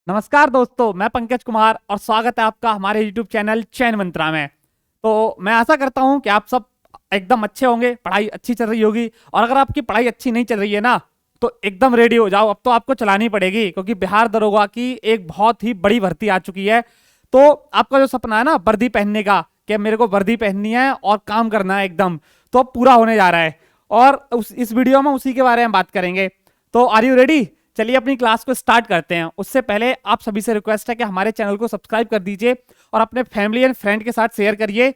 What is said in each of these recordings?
नमस्कार दोस्तों, मैं पंकज कुमार और स्वागत है आपका हमारे YouTube चैनल चयन मंत्रा में। तो मैं आशा करता हूं कि आप सब एकदम अच्छे होंगे, पढ़ाई अच्छी चल रही होगी। और अगर आपकी पढ़ाई अच्छी नहीं चल रही है ना, तो एकदम रेडी हो जाओ, अब तो आपको चलानी पड़ेगी, क्योंकि बिहार दरोगा की एक बहुत ही बड़ी भर्ती आ चुकी है। तो आपका जो सपना है ना वर्दी पहनने का, कि मेरे को वर्दी पहननी है और काम करना है एकदम, तो अब पूरा होने जा रहा है। और इस वीडियो में उसी के बारे में बात करेंगे। तो आर यू रेडी? चलिए अपनी क्लास को स्टार्ट करते हैं। उससे पहले आप सभी से रिक्वेस्ट है कि हमारे चैनल को सब्सक्राइब कर दीजिए और अपने फैमिली एंड फ्रेंड के साथ शेयर करिए।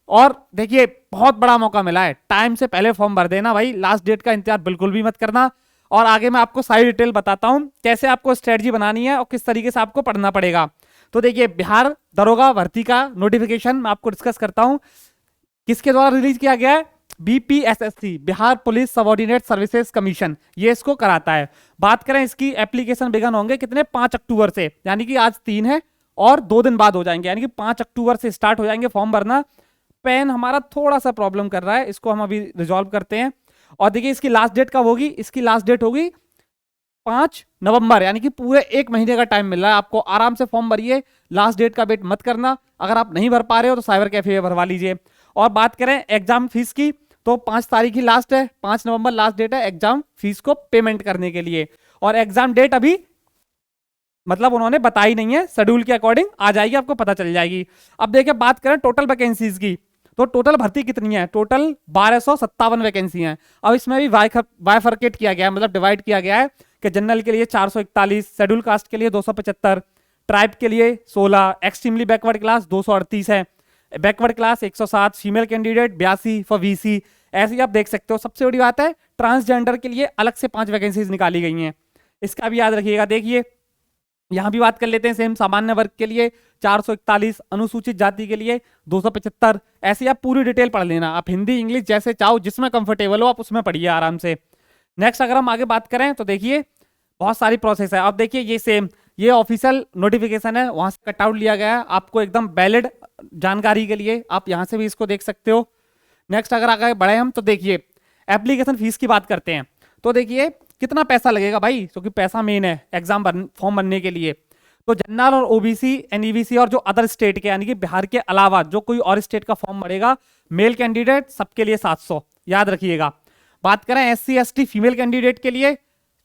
और देखिए, बहुत बड़ा मौका मिला है, टाइम से पहले फॉर्म भर देना भाई, लास्ट डेट का इंतजार बिल्कुल भी मत करना। और आगे मैं आपको सारी डिटेल बताता हूं कैसे आपको स्ट्रेटजी बनानी है और किस तरीके से आपको पढ़ना पड़ेगा। तो देखिए, बिहार दरोगा भर्ती का नोटिफिकेशन मैं आपको डिस्कस करता हूं। किसके द्वारा रिलीज किया गया है? BPSSC, Bihar police subordinate services commission, ये इसको कराता है। बात करें इसकी एप्लीकेशन बिगन होंगे कितने, 5 अक्टूबर से, यानी कि आज 3 है और 2 दिन बाद हो जाएंगे, यानी कि 5 अक्टूबर से स्टार्ट हो जाएंगे फॉर्म भरना। पेन हमारा थोड़ा सा प्रॉब्लम कर रहा है, इसको हम अभी रिजॉल्व करते हैं। और देखिए, इसकी लास्ट डेट कब होगी? इसकी लास्ट डेट होगी 5 नवंबर, यानी कि पूरे 1 महीने का टाइम मिल रहा है आपको। आराम से फॉर्म भरिए, लास्ट डेट का वेट मत करना। अगर आप नहीं भर पा रहे हो तो साइबर कैफे में भरवा लीजिए। और बात करें एग्जाम फीस की, तो 5 तारीख ही लास्ट है, 5 नवंबर लास्ट डेट है एग्जाम फीस को पेमेंट करने के लिए। और एग्जाम डेट अभी मतलब उन्होंने बताई नहीं है, शेड्यूल के अकॉर्डिंग आ जाएगी, आपको पता चल जाएगी। अब देखिए, बात करें टोटल वैकेंसीज की, तो टोटल भर्ती कितनी है? टोटल 1257 वैकेंसी हैं। अब इसमें भी बाइफरकेट किया गया है, मतलब डिवाइड किया गया है कि जनरल के लिए 441, शेड्यूल कास्ट के लिए 275, ट्राइब के लिए 16, एक्सट्रीमली बैकवर्ड क्लास 238 है, backward class 107, female candidate 82 for VC. ऐसे ही आप देख सकते हो। सबसे बड़ी बात है, ट्रांसजेंडर के लिए अलग से 5 वैकेंसीज निकाली गई हैं, इसका भी याद रखिएगा। देखिए, यहां भी बात कर लेते हैं सेम, सामान्य वर्ग के लिए 441, अनुसूचित जाति के लिए 275। ऐसे आप पूरी डिटेल पढ़ लेना, आप हिंदी इंग्लिश जैसे चाहो, जिसमें कंफर्टेबल हो आप उसमें पढ़िए आराम से। नेक्स्ट अगर हम आगे बात करें तो देखिए, बहुत सारी प्रोसेस है। अब देखिए, ये सेम, ये ऑफिशियल नोटिफिकेशन है, वहां से कटआउट लिया गया है आपको एकदम वैलिड जानकारी के लिए, आप यहां से भी इसको देख सकते हो। नेक्स्ट अगर आगे बढ़े हम, तो देखिए एप्लीकेशन फीस की बात करते हैं। तो देखिए कितना पैसा लगेगा भाई, क्योंकि पैसा मेन है एग्जाम फॉर्म भरने के लिए। तो जनरल और ओबीसी, एनईबीसी और जो अदर स्टेट के, यानी कि बिहार के अलावा जो कोई और स्टेट का फॉर्म भरेगा, मेल कैंडिडेट सबके लिए 700, याद रखिएगा। बात करें एससी एसटी फीमेल कैंडिडेट के लिए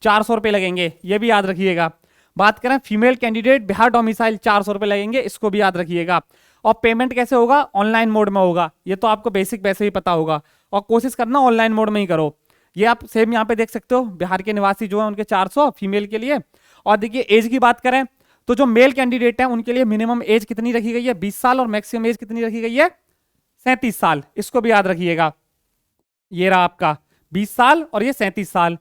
400 रुपए लगेंगे, ये भी याद रखिएगा। बात करें फीमेल कैंडिडेट बिहार डोमिसाइल, 400 रुपए लगेंगे, इसको भी याद रखिएगा। और पेमेंट कैसे होगा? ऑनलाइन मोड में होगा, ये तो आपको बेसिक वैसे ही पता होगा। और कोशिश करना ऑनलाइन मोड में ही करो। ये आप सेम यहाँ पे देख सकते हो, बिहार के निवासी जो है उनके 400 फीमेल के लिए। और देखिए एज की बात करें, तो जो मेल कैंडिडेट है उनके लिए मिनिमम एज कितनी रखी गई है? 20 साल, और मैक्सिमम एज कितनी रखी गई है? 37 साल, इसको भी याद रखिएगा। ये रहा आपका 20 साल और ये 37 साल।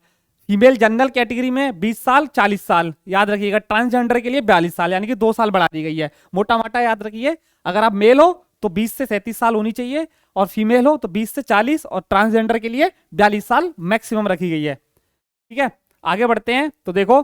फीमेल जनरल कैटेगरी में 20 साल 40 साल, याद रखिएगा। ट्रांसजेंडर के लिए 42 साल, यानी कि 2 साल बढ़ा दी गई है। मोटा मोटा याद रखिए, अगर आप मेल हो तो 20 से 37 साल होनी चाहिए, और फीमेल हो तो 20 से 40, और ट्रांसजेंडर के लिए 42 साल मैक्सिमम रखी गई है। ठीक है, आगे बढ़ते हैं। तो देखो,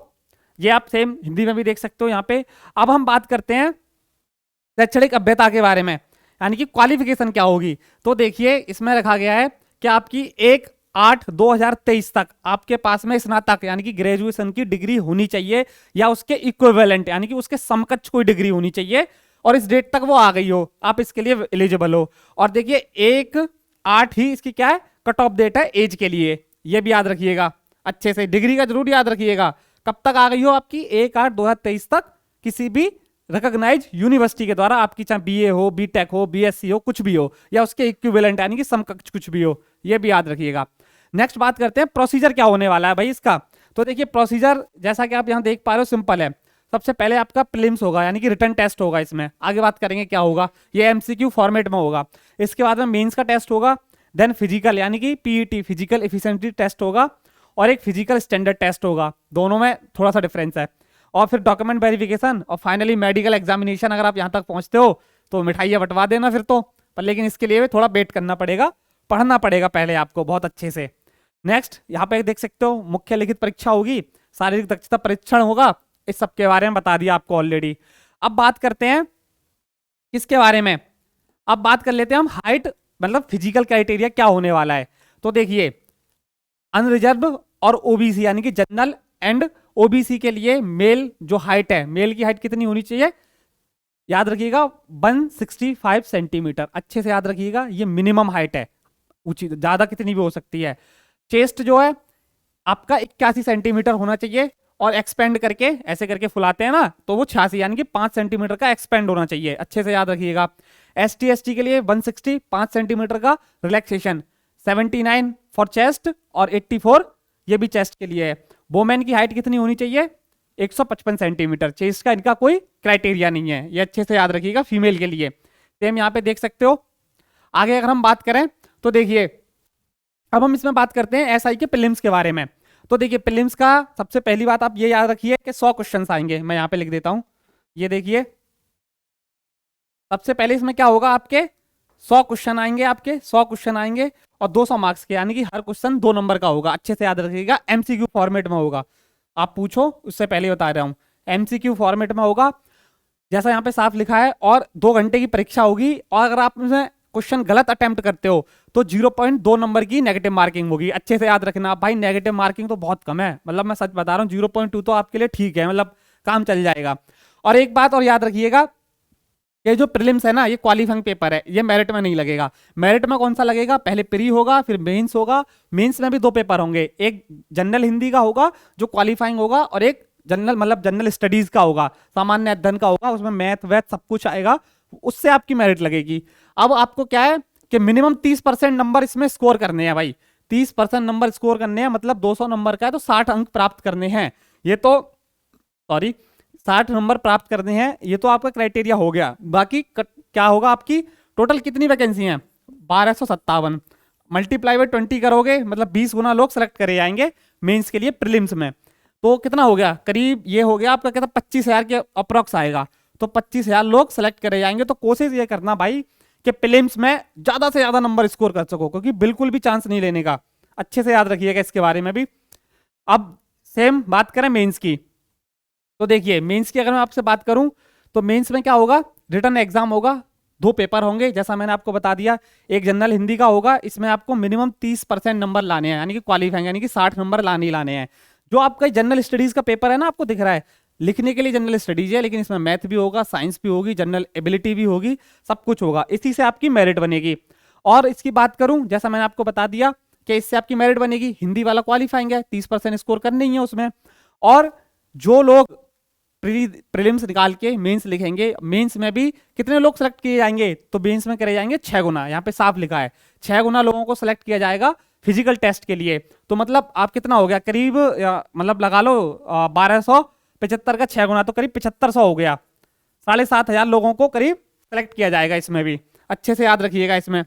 ये आप सेम हिंदी में भी देख सकते हो यहाँ पे। अब हम बात करते हैं शैक्षणिक अभ्यता के बारे में, यानी कि क्वालिफिकेशन क्या होगी। तो देखिए, इसमें रखा गया है कि आपकी 1/8/2023 तक आपके पास में स्नातक यानी कि ग्रेजुएशन की डिग्री होनी चाहिए, या उसके इक्विवेलेंट यानी कि उसके समकक्ष कोई डिग्री होनी चाहिए, और इस डेट तक वो आ गई हो, आप इसके लिए एलिजिबल हो। और देखिए 1/8 ही इसकी क्या है, कट ऑफ डेट है एज के लिए, ये भी याद रखिएगा अच्छे से। डिग्री का जरूर याद रखिएगा, कब तक आ गई हो आपकी? 1/8/2023 तक किसी भी रिकॉग्नाइज यूनिवर्सिटी के द्वारा आपकी, चाहे बीए हो, बीटेक हो, बीएससी हो, कुछ भी हो, या उसके इक्विवेलेंट यानी कि समकक्ष कुछ भी हो, ये भी याद रखिएगा। नेक्स्ट बात करते हैं प्रोसीजर क्या होने वाला है भाई इसका। तो देखिए प्रोसीजर जैसा कि आप यहां देख पा रहे हो, सिंपल है। सबसे पहले आपका प्रीलिम्स होगा, यानी कि रिटन टेस्ट होगा। इसमें आगे बात करेंगे क्या होगा, ये एमसीक्यू फॉर्मेट में होगा। इसके बाद में मेंस का टेस्ट होगा, देन फिजिकल यानी कि पीईटी, फिजिकल एफिशिएंसी टेस्ट होगा, और एक फिजिकल स्टैंडर्ड टेस्ट होगा। दोनों में थोड़ा सा डिफरेंस है। और फिर डॉक्यूमेंट वेरिफिकेशन, और फाइनली मेडिकल एग्जामिनेशन। अगर आप यहां तक पहुंचते हो तो मिठाइयां बंटवा देना फिर तो, पर लेकिन इसके लिए थोड़ा वेट करना पड़ेगा, पढ़ना पड़ेगा पहले आपको बहुत अच्छे से। नेक्स्ट यहाँ पे देख सकते हो, मुख्य लिखित परीक्षा होगी, शारीरिक दक्षता परीक्षण होगा, इस सब के बारे में बता दिया आपको ऑलरेडी। अब बात करते हैं किसके बारे में, अब बात कर लेते हैं हम हाइट, मतलब फिजिकल क्राइटेरिया क्या होने वाला है। तो देखिए, अनरिजर्व और ओबीसी यानी कि जनरल एंड ओबीसी के लिए मेल जो हाइट है, मेल की हाइट कितनी होनी चाहिए, याद रखिएगा 165 सेंटीमीटर, अच्छे से याद रखिएगा, ये मिनिमम हाइट है, ऊंची ज्यादा कितनी भी हो सकती है। चेस्ट जो है आपका 81 सेंटीमीटर होना चाहिए, और एक्सपेंड करके ऐसे करके फुलाते हैं ना, तो वो 86 यानी कि 5 सेंटीमीटर का एक्सपेंड होना चाहिए, अच्छे से याद रखिएगा। एसटी एसटी के लिए 160 5 सेंटीमीटर का रिलैक्सेशन, 79 फॉर चेस्ट और 84 ये भी चेस्ट के लिए है। वोमेन की हाइट कितनी होनी चाहिए, 155 सेंटीमीटर, चेस्ट का इनका कोई क्राइटेरिया नहीं है, ये अच्छे से याद रखिएगा फीमेल के लिए। सेम यहाँ पे देख सकते हो। आगे अगर हम बात करें तो देखिए, अब हम इसमें बात करते हैं एसआई के प्रीलिम्स के बारे में। तो देखिए प्रीलिम्स का सबसे पहली बात आप ये याद रखिए कि 100 क्वेश्चन आएंगे, मैं यहाँ पे लिख देता हूं, ये देखिए सबसे पहले इसमें क्या होगा, आपके 100 क्वेश्चन आएंगे, आपके 100 क्वेश्चन आएंगे और 200 मार्क्स के, यानी कि हर क्वेश्चन 2 नंबर का होगा, अच्छे से याद रखिएगा। एमसीक्यू फॉर्मेट में होगा, आप पूछो उससे पहले बता रहा हूं, एमसीक्यू फॉर्मेट में होगा, जैसा यहाँ पे साफ लिखा है, और 2 घंटे की परीक्षा होगी, और अगर आप उसमें क्वेश्चन गलत अटेम्प्ट करते हो तो 0.2 नंबर की नेगेटिव मार्किंग होगी, अच्छे से याद रखना भाई। नेगेटिव मार्किंग तो बहुत कम है, मतलब मैं सच बता रहा हूँ, 0.2 तो आपके लिए ठीक है, मतलब काम चल जाएगा। और एक बात और याद रखिएगा, ये जो प्रीलिम्स है ना, ये क्वालिफाइंग पेपर है, ये मेरिट में नहीं लगेगा। मेरिट में कौन सा लगेगा, पहले प्री होगा फिर मेंस होगा, मेंस में भी 2 पेपर होंगे, एक जनरल हिंदी का होगा जो क्वालिफाइंग होगा, और एक जनरल मतलब जनरल स्टडीज का होगा, सामान्य अध्ययन का होगा, उसमें मैथ वैथ सब कुछ आएगा, उससे आपकी मेरिट लगेगी। अब आपको क्या है कि मिनिमम 30% नंबर इसमें स्कोर करने हैं भाई, 30% नंबर स्कोर करने हैं, मतलब 200 नंबर का है तो 60 अंक प्राप्त करने हैं, ये तो सॉरी 60 नंबर प्राप्त करने हैं, ये तो आपका क्राइटेरिया हो गया। बाकी क्या होगा, आपकी टोटल कितनी वैकेंसी हैं, 1257, मल्टीप्लाई बाय 20 करोगे, मतलब 20 गुना लोग सेलेक्ट करे जाएंगे मेंस के लिए प्रीलिम्स में, तो कितना हो गया, करीब ये हो गया आपका, कहता 25,000 के अप्रॉक्स आएगा, तो 25,000 लोग सेलेक्ट करे जाएंगे। तो कोशिश ये करना भाई कि प्रीलिम्स में ज्यादा से ज्यादा नंबर स्कोर कर सको, क्योंकि बिल्कुल भी चांस नहीं लेने का, अच्छे से याद रखिएगा इसके बारे में भी। अब सेम बात करें मेंस की, तो देखिए मेंस की अगर मैं आपसे बात करूं तो मेंस में क्या होगा, रिटन एग्जाम होगा, 2 पेपर होंगे, जैसा मैंने आपको बता दिया, एक जनरल हिंदी का होगा, इसमें आपको मिनिमम 30% नंबर लाने हैं, यानी कि क्वालिफाइंग, यानी कि 60 नंबर लाने ही लाने हैं। जो आपका जनरल स्टडीज का पेपर है ना, आपको दिख रहा है, लिखने के लिए जनरल स्टडीज है, लेकिन इसमें मैथ भी होगा, साइंस भी होगी, जनरल एबिलिटी भी होगी, सब कुछ होगा, इसी से आपकी मेरिट बनेगी। और इसकी बात करूं, जैसा मैंने आपको बता दिया कि इससे आपकी मेरिट बनेगी, हिंदी वाला क्वालिफाइंग है, 30% स्कोर करनी ही है उसमें। और जो लोग प्रीलिम्स निकाल के मेंस लिखेंगे, मेंस में भी कितने लोग सेलेक्ट किए जाएंगे, तो मेंस में करे जाएंगे 6 गुना, यहाँ पे साफ लिखा है 6 गुना लोगों को सेलेक्ट किया जाएगा फिजिकल टेस्ट के लिए। तो मतलब आप कितना हो गया, करीब मतलब लगा लो 1275 का 6 गुना, तो करीब 7500 हो गया, 7,500 लोगों को करीब सेलेक्ट किया जाएगा इसमें भी, अच्छे से याद रखिएगा इसमें।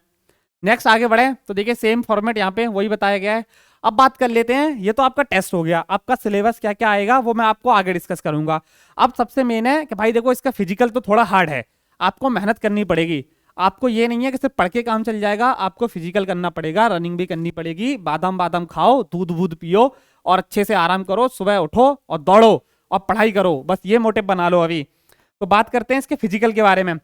नेक्स्ट आगे बढ़े तो देखिए सेम फॉर्मेट यहाँ पे वही बताया गया है। अब बात कर लेते हैं, ये तो आपका टेस्ट हो गया, आपका सिलेबस क्या क्या आएगा वो मैं आपको आगे डिस्कस करूंगा। अब सबसे मेन है कि भाई देखो इसका फिजिकल तो थोड़ा हार्ड है, आपको मेहनत करनी पड़ेगी, आपको ये नहीं है कि सिर्फ पढ़ के काम चल जाएगा, आपको फिजिकल करना पड़ेगा, रनिंग भी करनी पड़ेगी, बादाम बादाम खाओ, दूध वूध पियो और अच्छे से आराम करो, सुबह उठो और दौड़ो और पढ़ाई करो, बस ये मोटिव बना लो अभी। तो बात करते हैं इसके फिजिकल के बारे में।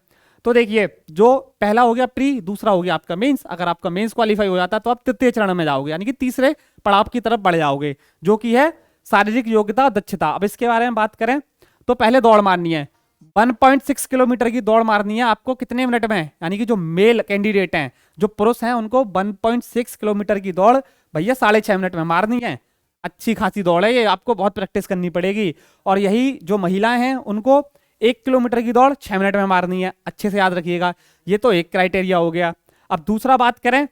तो देखिए जो पहला हो गया प्री, दूसरा हो गया आपका मेंस। अगर आपका मेंस क्वालिफाई हो जाता है तो आप तृतीय चरण में जाओगे, यानी कि तीसरे पड़ाव की तरफ बढ़ जाओगे, जो कि है शारीरिक योग्यता दक्षता। अब इसके बारे में बात करें तो पहले दौड़ मारनी है, 1.6 किलोमीटर की दौड़ मारनी है आपको, कितने मिनट में, यानी कि जो मेल कैंडिडेट हैं, जो पुरुष हैं, उनको 1.6 किलोमीटर की दौड़ भैया 6.5 मिनट में मारनी है। अच्छी खासी दौड़ है ये, आपको बहुत प्रैक्टिस करनी पड़ेगी। और यही जो महिलाएं हैं उनको 1 किलोमीटर की दौड़ 6 मिनट में मारनी है, अच्छे से याद रखिएगा, ये तो एक क्राइटेरिया हो गया। अब दूसरा बात करें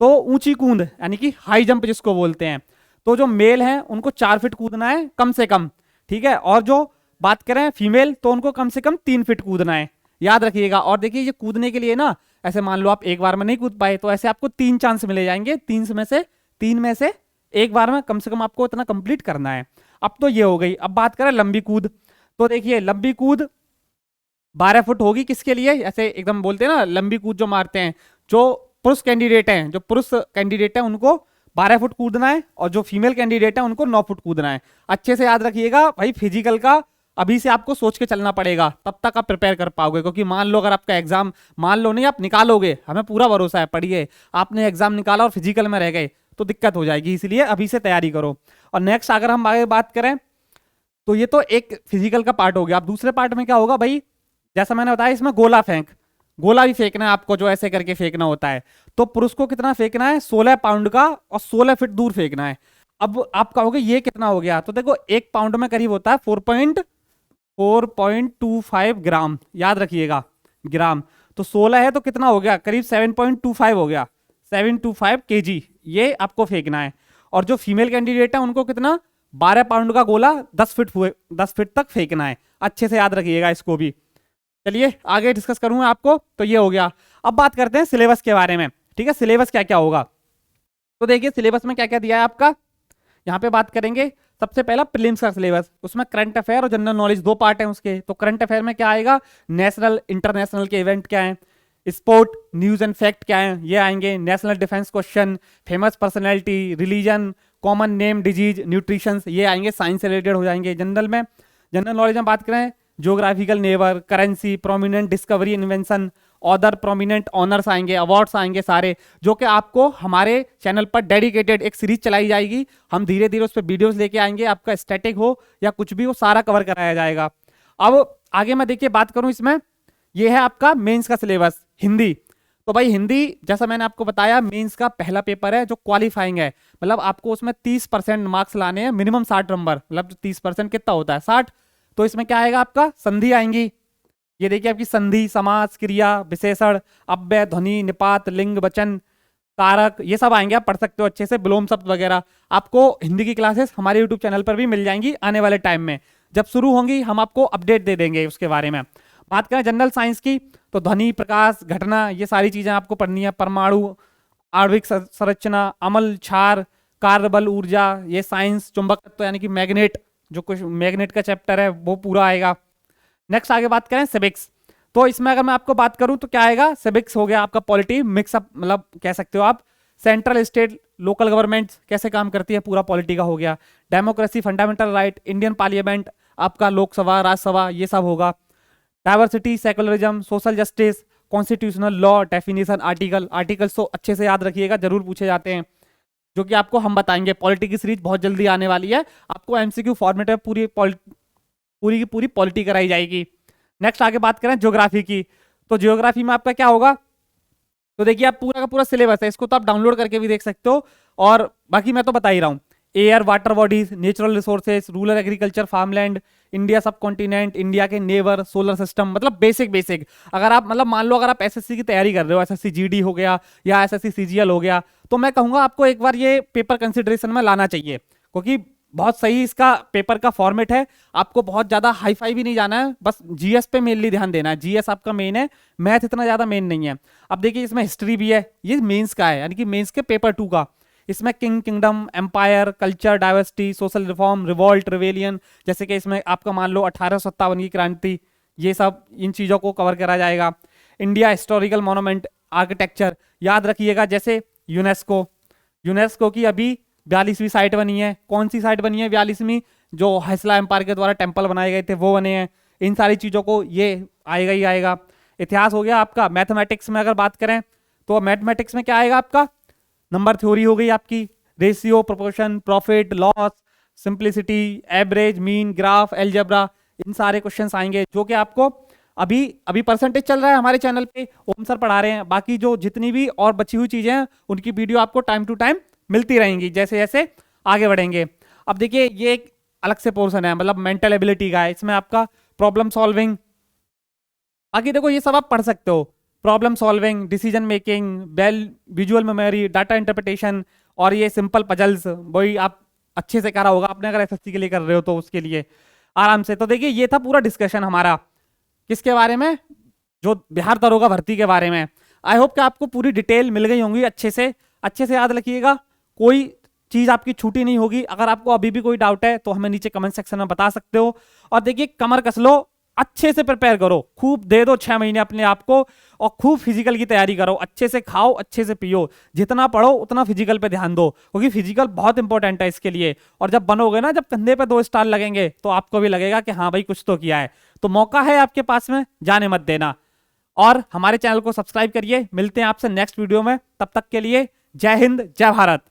तो ऊंची कूद, यानी कि हाई जंप जिसको बोलते हैं, तो जो मेल हैं उनको 4 फीट कूदना है कम से कम, ठीक है। और जो बात करें फीमेल तो उनको कम से कम 3 फीट कूदना है, याद रखिएगा। और देखिए ये कूदने के लिए ना, ऐसे मान लो आप एक बार में नहीं कूद पाए तो ऐसे आपको 3 चांस मिले जाएंगे, 3 में से एक बार में कम से कम आपको इतना कंप्लीट करना है। अब तो ये हो गई। अब बात करें लंबी कूद, तो देखिए लंबी कूद 12 फुट होगी, किसके लिए, ऐसे एकदम बोलते हैं ना लंबी कूद जो मारते हैं, जो पुरुष कैंडिडेट हैं, जो पुरुष कैंडिडेट है उनको 12 फुट कूदना है, और जो फीमेल कैंडिडेट है उनको 9 फुट कूदना है। अच्छे से याद रखिएगा भाई, फिजिकल का अभी से आपको सोच के चलना पड़ेगा, तब तक आप प्रिपेयर कर पाओगे। क्योंकि मान लो अगर आपका एग्जाम, मान लो नहीं आप निकालोगे, हमें पूरा भरोसा है, पढ़िए, आपने एग्जाम निकाला और फिजिकल में रह गए तो दिक्कत हो जाएगी, इसलिए अभी से तैयारी करो। और नेक्स्ट अगर हम आगे बात करें तो ये तो एक फिजिकल का पार्ट हो गया। अब दूसरे पार्ट में क्या होगा भाई, जैसा मैंने बताया इसमें गोला फेंक, गोला भी फेंकना है आपको, जो ऐसे करके फेंकना होता है। तो पुरुष को कितना फेंकना है, 16 पाउंड का, और 16 फीट दूर फेंकना है। अब आप कहोगे ये कितना हो गया, तो देखो 1 पाउंड में करीब होता है 4.25 ग्राम, याद रखिएगा ग्राम। तो 16 है तो कितना हो गया, करीब 7.25 हो गया, 725 kg, ये आपको फेंकना है। और जो फीमेल कैंडिडेट है उनको कितना, 12 पाउंड का गोला 10 फीट तक फेंकना है। अच्छे से याद रखिएगा इसको भी। चलिए आगे डिस्कस करूंगा आपको, तो ये हो गया। अब बात करते हैं सिलेबस के बारे में, ठीक है, सिलेबस क्या क्या होगा। तो देखिए सिलेबस में क्या क्या दिया है आपका, यहाँ पे बात करेंगे। सबसे पहला प्रीलिम्स का सिलेबस, उसमें करंट अफेयर और जनरल नॉलेज 2 पार्ट हैं उसके। तो करंट अफेयर में क्या आएगा, नेशनल इंटरनेशनल के इवेंट क्या हैं, स्पोर्ट न्यूज एंड फैक्ट क्या है, ये आएंगे। National defence question, famous personality, religion, common name, disease, nutrition, ये आएंगे, साइंस से रिलेटेड हो जाएंगे। जनरल नॉलेज में बात करें, geographical neighbour, currency, prominent discovery invention, other prominent honours आएंगे, अवार्ड्स आएंगे सारे, जो कि आपको हमारे चैनल पर डेडिकेटेड एक सीरीज चलाई जाएगी। हम धीरे धीरे उस पर वीडियोस लेके आएंगे, आपका स्टैटिक हो या कुछ भी हो, सारा कवर कराया जाएगा। अब आगे मैं देखिए बात करूं इसमें, ये है आपका मेंस का सिलेबस, हिंदी। तो भाई हिंदी, जैसा मैंने आपको बताया, मेंस का पहला पेपर है जो क्वालिफाइंग है, मतलब आपको उसमें 30% मार्क्स लाने हैं, मिनिमम 60 नंबर, मतलब 30% कितना होता है, 60। तो इसमें क्या आएगा आपका, संधि आएंगी, ये देखिए आपकी संधि, समास, क्रिया, विशेषण, अव्यय, ध्वनि, निपात, लिंग, वचन, कारक, ये सब आएंगे, आप पढ़ सकते हो अच्छे से। विलोम शब्द वगैरह आपको हिंदी की क्लासेस हमारे यूट्यूब चैनल पर भी मिल जाएंगी आने वाले टाइम में, जब शुरू होंगी हम आपको अपडेट दे देंगे उसके बारे में। बात करें जनरल साइंस की, तो ध्वनि, प्रकाश, घटना, ये सारी चीजें आपको पढ़नी है। परमाणु, आणविक संरचना, अम्ल, क्षार, कार्यबल, ऊर्जा, ये साइंस, चुंबक तत्व यानी कि मैग्नेट, जो कुछ मैग्नेट का चैप्टर है वो पूरा आएगा। नेक्स्ट आगे बात करें सिविक्स, तो इसमें अगर मैं आपको बात करूं तो क्या आएगा, सिविक्स हो गया आपका पॉलिटी मिक्सअप, मतलब कह सकते हो आप, सेंट्रल स्टेट लोकल गवर्नमेंट कैसे काम करती है, पूरा पॉलिटी का हो गया। Democracy, fundamental right, Indian parliament, आपका लोकसभा, राज्यसभा, ये सब होगा। Diversity, secularism, social justice, constitutional law, definition, articles तो अच्छे से याद रखिएगा, जरूर पूछे जाते हैं, जो कि आपको हम बताएंगे। पॉलिटी की सीरीज बहुत जल्दी आने वाली है, आपको एमसीक्यू फॉर्मेट में पूरी की पूरी पॉलिटी कराई जाएगी। नेक्स्ट आगे बात करें ज्योग्राफी की, तो ज्योग्राफी में आपका क्या होगा, तो देखिए आप पूरा का पूरा सिलेबस है, इसको तो आप डाउनलोड करके भी देख सकते हो, और बाकी मैं तो बता ही रहा हूँ। Air, water bodies, natural resources, rural agriculture, farmland, India सब कॉन्टिनेंट, इंडिया के नेबर, सोलर सिस्टम, मतलब बेसिक। अगर आप मतलब मान लो अगर आप एसएससी की तैयारी कर रहे हो, एसएससी जीडी हो गया या एसएससी सीजीएल हो गया, तो मैं कहूंगा आपको एक बार ये पेपर कंसिडरेशन में लाना चाहिए, क्योंकि बहुत सही इसका पेपर का फॉर्मेट है। आपको बहुत ज्यादा हाई फाई भी नहीं जाना है, बस जीएस पे मेनली ध्यान देना है, जीएस आपका मेन है, मैथ इतना ज्यादा मेन नहीं है। अब देखिए इसमें हिस्ट्री भी है, ये मेंस का है, यानी कि मेंस के पेपर 2 का। इसमें kingdom, empire, culture, diversity, social reform, revolt, rebellion, जैसे कि इसमें आपका मान लो 1857 की क्रांति, ये सब इन चीजों को कवर करा जाएगा। इंडिया हिस्टोरिकल मोन्यूमेंट, आर्किटेक्चर, याद रखिएगा, जैसे यूनेस्को की अभी 42वीं साइट बनी है। कौन सी साइट बनी है 42वीं, जो हैसला एम्पायर के द्वारा टेम्पल बनाए गए थे वो बने हैं। इन सारी चीजों को ये आएगा ही आएगा। इतिहास हो गया आपका। मैथमेटिक्स में अगर बात करें तो मैथमेटिक्स में क्या आएगा आपका, नंबर थ्योरी हो गई आपकी, ratio, proportion, profit, loss, simplicity, average, mean, graph, algebra, इन सारे क्वेश्चंस आएंगे, जो कि आपको अभी परसेंटेज चल रहा है हमारे चैनल पे, ओम सर पढ़ा रहे हैं। बाकी जो जितनी भी और बची हुई चीजें हैं उनकी वीडियो आपको टाइम टू टाइम मिलती रहेंगी जैसे जैसे आगे बढ़ेंगे। अब देखिए ये एक अलग से पोर्शन है, मतलब मेंटल एबिलिटी का है, इसमें आपका प्रॉब्लम सॉल्विंग, बाकी देखो ये सब आप पढ़ सकते हो, प्रॉब्लम सॉल्विंग, डिसीजन मेकिंग, बेल, विजुअल मेमोरी, डाटा इंटरप्रिटेशन, और ये सिंपल पजल्स, वही आप अच्छे से करा होगा आपने अगर एसएससी के लिए कर रहे हो तो उसके लिए आराम से। तो देखिए ये था पूरा डिस्कशन हमारा, किसके बारे में, जो बिहार दरोगा भर्ती के बारे में। आई होप कि आपको पूरी डिटेल मिल गई होंगी, अच्छे से याद रखिएगा, कोई चीज आपकी छूटी नहीं होगी। अगर आपको अभी भी कोई डाउट है तो हमें नीचे कमेंट सेक्शन में बता सकते हो। और देखिए कमर कस लो, अच्छे से प्रिपेयर करो, खूब दे दो 6 महीने अपने आप को, और खूब फिजिकल की तैयारी करो, अच्छे से खाओ, अच्छे से पियो, जितना पढ़ो उतना फिजिकल पे ध्यान दो, क्योंकि फिजिकल बहुत इंपॉर्टेंट है इसके लिए। और जब बनोगे ना, जब कंधे पे 2 स्टार लगेंगे तो आपको भी लगेगा कि हाँ भाई कुछ तो किया है। तो मौका है आपके पास में, जाने मत देना। और हमारे चैनल को सब्सक्राइब करिए। मिलते हैं आपसे नेक्स्ट वीडियो में, तब तक के लिए जय हिंद, जय भारत।